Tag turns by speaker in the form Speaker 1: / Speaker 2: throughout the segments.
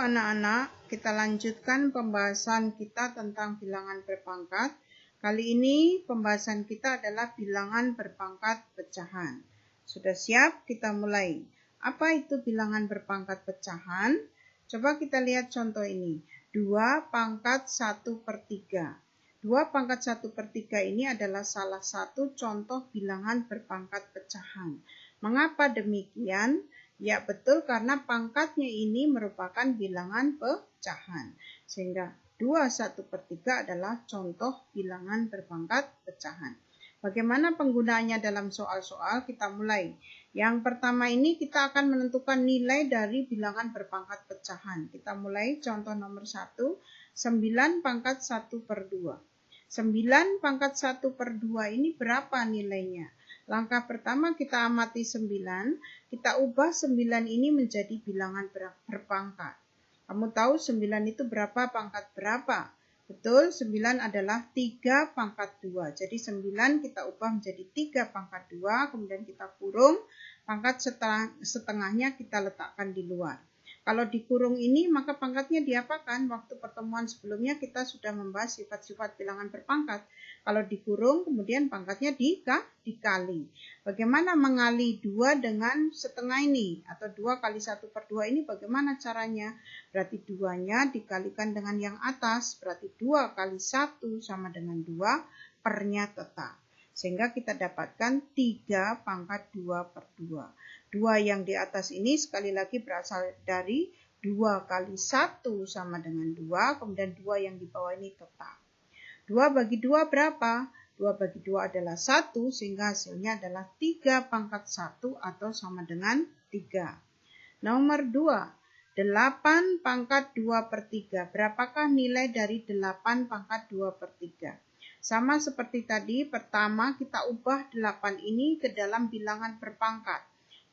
Speaker 1: anak-anak, kita lanjutkan pembahasan kita tentang bilangan berpangkat. Kali ini pembahasan kita adalah bilangan berpangkat pecahan. Sudah siap? Kita mulai. Apa itu bilangan berpangkat pecahan? Coba kita lihat contoh ini. 2 pangkat 1/3. 2 pangkat 1/3 ini adalah salah satu contoh bilangan berpangkat pecahan. Mengapa demikian? Ya betul, karena pangkatnya ini merupakan bilangan pecahan. Sehingga 2 1/3 adalah contoh bilangan berpangkat pecahan. Bagaimana penggunaannya dalam soal-soal? Kita mulai. Yang pertama ini kita akan menentukan nilai dari bilangan berpangkat pecahan. Kita mulai contoh nomor 1, 9 pangkat 1/2. 9 pangkat 1/2 ini berapa nilainya? Langkah pertama kita amati 9, kita ubah 9 ini menjadi bilangan berpangkat. Kamu tahu 9 itu berapa pangkat berapa? Betul, 9 adalah 3 pangkat 2. Jadi 9 kita ubah menjadi 3 pangkat 2, kemudian kita kurung, pangkat setengahnya kita letakkan di luar. Kalau dikurung ini maka pangkatnya diapakan? Waktu pertemuan sebelumnya kita sudah membahas sifat-sifat bilangan berpangkat. Kalau dikurung kemudian pangkatnya dikali. Bagaimana mengali 2 dengan setengah ini? Atau 2 kali 1/2 ini bagaimana caranya? Berarti 2-nya dikalikan dengan yang atas. Berarti 2 kali 1 sama dengan 2, pernya tetap. Sehingga kita dapatkan 3 pangkat 2/2. 2 yang di atas ini sekali lagi berasal dari 2 kali 1 sama dengan 2, kemudian 2 yang di bawah ini tetap. 2 bagi 2 berapa? 2 bagi 2 adalah 1, sehingga hasilnya adalah 3 pangkat 1 atau sama dengan 3. Nomor 2, 8 pangkat 2/3. Berapakah nilai dari 8 pangkat 2/3? Sama seperti tadi, pertama kita ubah 8 ini ke dalam bilangan berpangkat.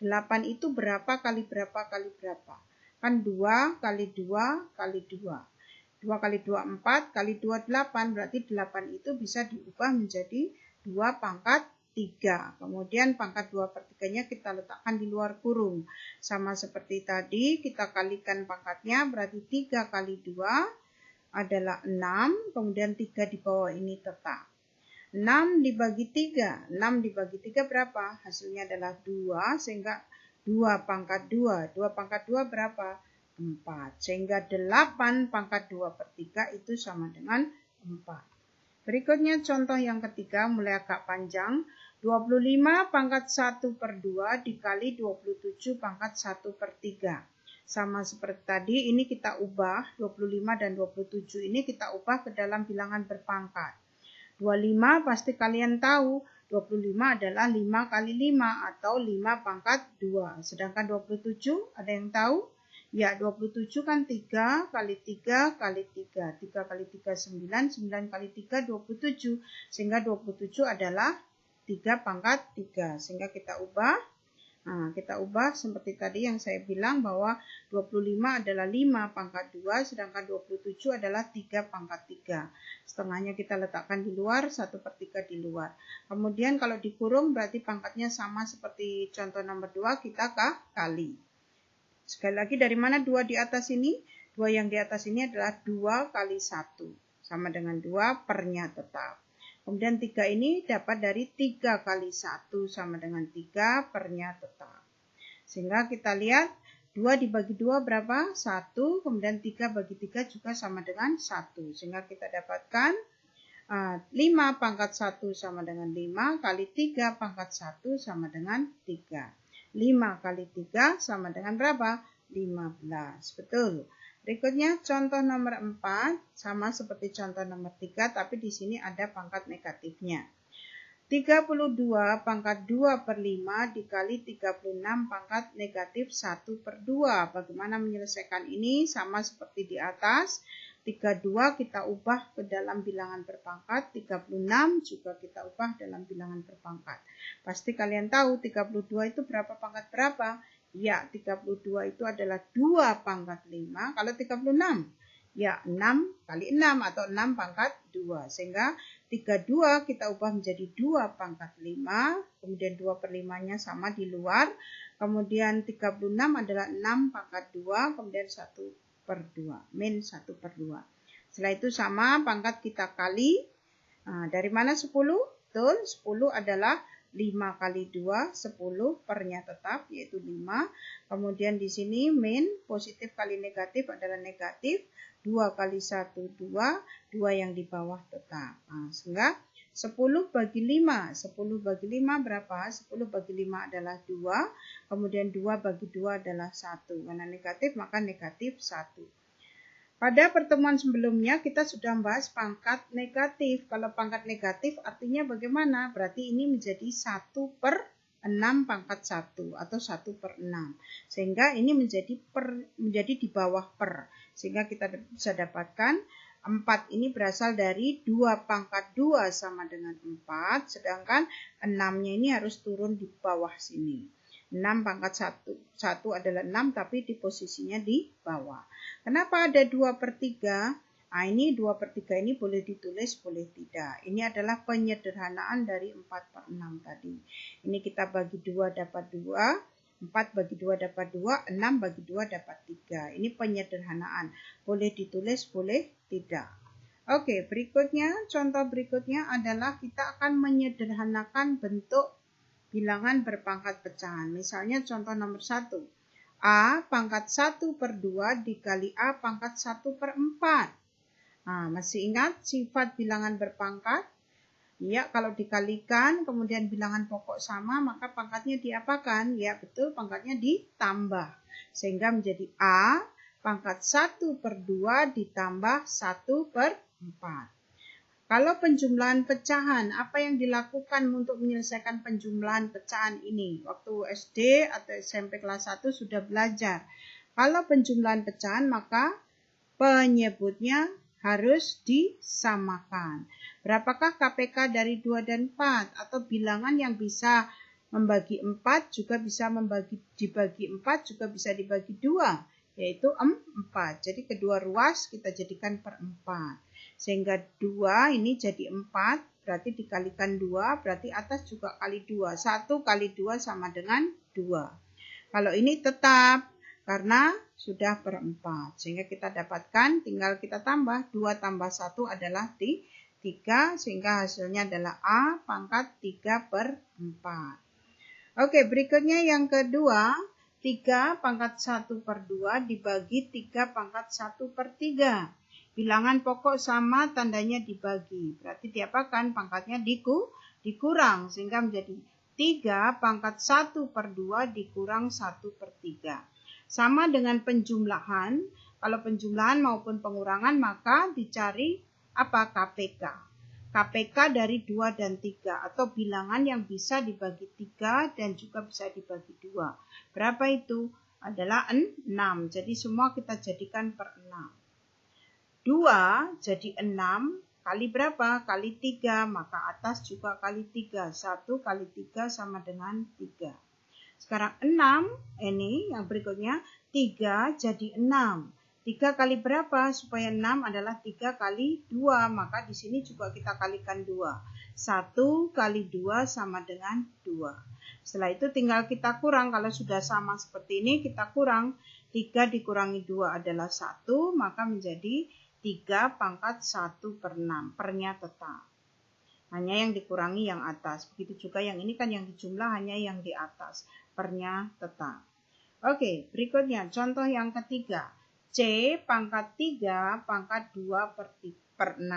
Speaker 1: 8 itu berapa kali berapa kali berapa? Kan 2 kali 2 kali 2. 2 kali 2, 4, kali 2, 8. Berarti 8 itu bisa diubah menjadi 2 pangkat 3. Kemudian pangkat 2/3-nya kita letakkan di luar kurung. Sama seperti tadi, kita kalikan pangkatnya, berarti 3 kali 2 adalah 6. Kemudian 3 di bawah ini tetap. 6 dibagi 3. 6 dibagi 3 berapa? Hasilnya adalah 2, sehingga 2 pangkat 2. 2 pangkat 2 berapa? 4. Sehingga 8 pangkat 2/3 itu sama dengan 4. Berikutnya contoh yang ketiga, mulai agak panjang. 25 pangkat 1/2 dikali 27 pangkat 1/3. Sama seperti tadi, ini kita ubah, 25 dan 27 ini kita ubah ke dalam bilangan berpangkat. 25 pasti kalian tahu, 25 adalah 5 kali 5 atau 5 pangkat 2. Sedangkan 27 ada yang tahu? Ya, 27 kan 3 kali 3 kali 3. 3 kali 3 9, 9 kali 3 27. Sehingga 27 adalah 3 pangkat 3. Sehingga kita ubah. Nah, kita ubah seperti tadi yang saya bilang bahwa 25 adalah 5 pangkat 2, sedangkan 27 adalah 3 pangkat 3. Setengahnya kita letakkan di luar, 1/3 di luar. Kemudian kalau dikurung berarti pangkatnya sama seperti contoh nomor 2, kita kali. Sekali lagi, dari mana 2 di atas ini? 2 yang di atas ini adalah 2 kali 1, sama dengan 2, pernya tetap. Kemudian 3 ini dapat dari 3 kali 1 sama dengan 3, pernya tetap. Sehingga kita lihat 2 dibagi 2 berapa? 1, kemudian 3 bagi 3 juga sama dengan 1. Sehingga kita dapatkan 5 pangkat 1 sama dengan 5, kali 3 pangkat 1 sama dengan 3. 5 kali 3 sama dengan berapa? 15. Betul. Berikutnya contoh nomor 4, sama seperti contoh nomor 3, tapi di sini ada pangkat negatifnya. 32 pangkat 2/5 dikali 36 pangkat negatif 1/2. Bagaimana menyelesaikan ini? Sama seperti di atas. 32 kita ubah ke dalam bilangan berpangkat, 36 juga kita ubah dalam bilangan berpangkat. Pasti kalian tahu 32 itu berapa pangkat berapa? Ya, 32 itu adalah 2 pangkat 5. Kalau 36, ya 6 kali 6 atau 6 pangkat 2. Sehingga 32 kita ubah menjadi 2 pangkat 5. Kemudian 2/5-nya sama di luar. Kemudian 36 adalah 6 pangkat 2. Kemudian 1 per 2. Min 1 per 2. Setelah itu sama pangkat kita kali. Nah, dari mana 10? Betul, 10 adalah 5 kali 2, 10 pernya tetap, yaitu 5. Kemudian di sini min, positif kali negatif adalah negatif. 2 kali 1, 2. 2 yang di bawah tetap. Nah, sehingga 10 bagi 5. 10 bagi 5 berapa? 10 bagi 5 adalah 2. Kemudian 2 bagi 2 adalah 1. Karena negatif, maka negatif 1. Pada pertemuan sebelumnya kita sudah membahas pangkat negatif. Kalau pangkat negatif artinya bagaimana? Berarti ini menjadi 1 per 6 pangkat 1 atau 1 per 6. Sehingga ini menjadi di bawah per. Sehingga kita bisa dapatkan 4 ini berasal dari 2 pangkat 2 sama dengan 4. Sedangkan 6-nya ini harus turun di bawah sini. 6 pangkat 1 adalah 6 tapi di posisinya di bawah. Kenapa ada 2 per 3? Nah, ini 2 per 3 ini boleh ditulis, boleh tidak. Ini adalah penyederhanaan dari 4 per 6 tadi. Ini kita bagi 2 dapat 2, 4 bagi 2 dapat 2, 6 bagi 2 dapat 3. Ini penyederhanaan. Boleh ditulis, boleh tidak. Oke, berikutnya, contoh berikutnya adalah kita akan menyederhanakan bentuk bilangan berpangkat pecahan. Misalnya contoh nomor 1. A pangkat 1 per 2 dikali A pangkat 1 per 4. Nah, masih ingat sifat bilangan berpangkat? Ya, kalau dikalikan kemudian bilangan pokok sama, maka pangkatnya diapakan? Ya, betul, pangkatnya ditambah. Sehingga menjadi A pangkat 1 per 2 ditambah 1 per 4. Kalau penjumlahan pecahan, apa yang dilakukan untuk menyelesaikan penjumlahan pecahan ini? Waktu SD atau SMP kelas 1 sudah belajar. Kalau penjumlahan pecahan, maka penyebutnya harus disamakan. Berapakah KPK dari 2 dan 4? Atau bilangan yang bisa membagi 4 juga bisa dibagi 4 juga bisa dibagi 2, yaitu 4. Jadi kedua ruas kita jadikan per 4. Sehingga 2 ini jadi 4, berarti dikalikan 2, berarti atas juga kali 2. 1 kali 2 sama dengan 2. Kalau ini tetap, karena sudah per 4. Sehingga kita dapatkan, tinggal kita tambah. 2 tambah 1 adalah 3, sehingga hasilnya adalah A pangkat 3 per 4. Oke, berikutnya yang kedua, 3 pangkat 1 per 2 dibagi 3 pangkat 1 per 3. Bilangan pokok sama, tandanya dibagi. Berarti diapakan? Pangkatnya dikurang. Sehingga menjadi 3 pangkat 1 per 2 dikurang 1 per 3. Sama dengan penjumlahan. Kalau penjumlahan maupun pengurangan, maka dicari apa? KPK. KPK dari 2 dan 3. Atau bilangan yang bisa dibagi 3 dan juga bisa dibagi 2. Berapa itu? Adalah 6. Jadi semua kita jadikan per 6. 2 jadi 6 kali berapa? Kali 3, maka atas juga kali 3. 1 kali 3 sama dengan 3. Sekarang 6, ini yang berikutnya, 3 jadi 6. 3 kali berapa? Supaya 6 adalah 3 kali 2, maka di sini juga kita kalikan 2. 1 kali 2 sama dengan 2. Setelah itu tinggal kita kurang, kalau sudah sama seperti ini kita kurang. 3 dikurangi 2 adalah 1, maka menjadi 3 pangkat 1 per 6. Pernya tetap. Hanya yang dikurangi yang atas. Begitu juga yang ini kan yang dijumlah hanya yang di atas. Pernya tetap. Oke, berikutnya contoh yang ketiga. C pangkat 3 pangkat 2 per 6.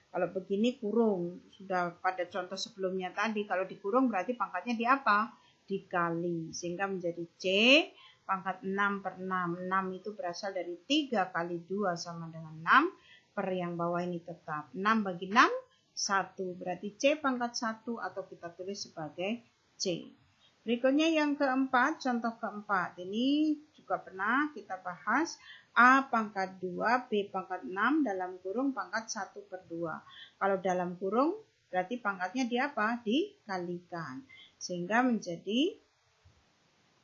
Speaker 1: Kalau begini kurung. Sudah pada contoh sebelumnya tadi. Kalau dikurung berarti pangkatnya di apa? Dikali. Sehingga menjadi C pangkat 6 per 6. 6 itu berasal dari 3 kali 2 sama dengan 6. Per yang bawah ini tetap. 6 bagi 6, 1. Berarti C pangkat 1 atau kita tulis sebagai C. Berikutnya yang keempat, contoh keempat. Ini juga pernah kita bahas. A pangkat 2, B pangkat 6, dalam kurung pangkat 1 per 2. Kalau dalam kurung berarti pangkatnya di apa? Dikalikan. Sehingga menjadi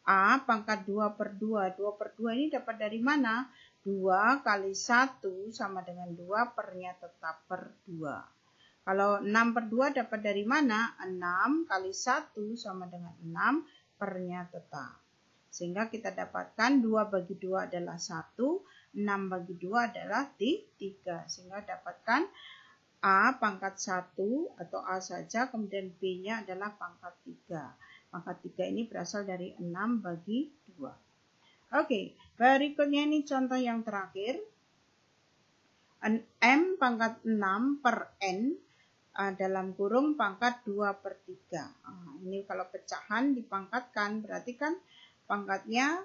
Speaker 1: A pangkat 2 per 2. 2 per 2 ini dapat dari mana? 2 kali 1 sama dengan 2, pernya tetap per 2. Kalau 6 per 2 dapat dari mana? 6 kali 1 sama dengan 6, pernya tetap. Sehingga kita dapatkan 2 bagi 2 adalah 1, 6 bagi 2 adalah 3. Sehingga dapatkan A pangkat 1 atau A saja, kemudian B-nya adalah pangkat 3. Pangkat 3 ini berasal dari 6 bagi 2. Oke, berikutnya ini contoh yang terakhir. M pangkat 6 per N dalam kurung pangkat 2/3. Ini kalau pecahan dipangkatkan, berarti kan pangkatnya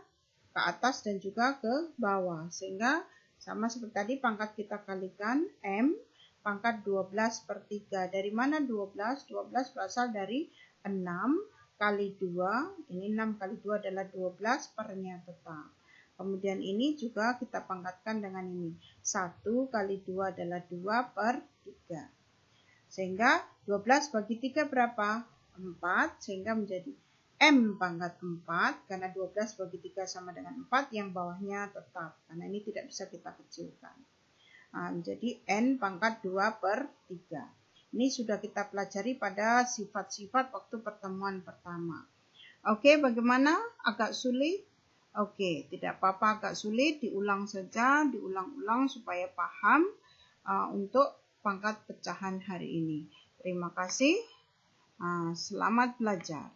Speaker 1: ke atas dan juga ke bawah. Sehingga sama seperti tadi, pangkat kita kalikan M pangkat 12/3. Dari mana 12? 12 berasal dari 6 kali 2. Ini 6 kali 2 adalah 12, pernya tetap. Kemudian ini juga kita pangkatkan dengan ini. 1 kali 2 adalah 2/3. Sehingga 12 bagi 3 berapa? 4. Sehingga menjadi M pangkat 4. Karena 12 bagi 3 sama dengan 4. Yang bawahnya tetap. Karena ini tidak bisa kita kecilkan. Jadi N pangkat 2/3. Ini sudah kita pelajari pada sifat-sifat waktu pertemuan pertama. Oke, bagaimana? Agak sulit? Oke, tidak apa-apa agak sulit. Diulang saja, diulang-ulang supaya paham untuk pangkat pecahan hari ini. Terima kasih. Selamat belajar.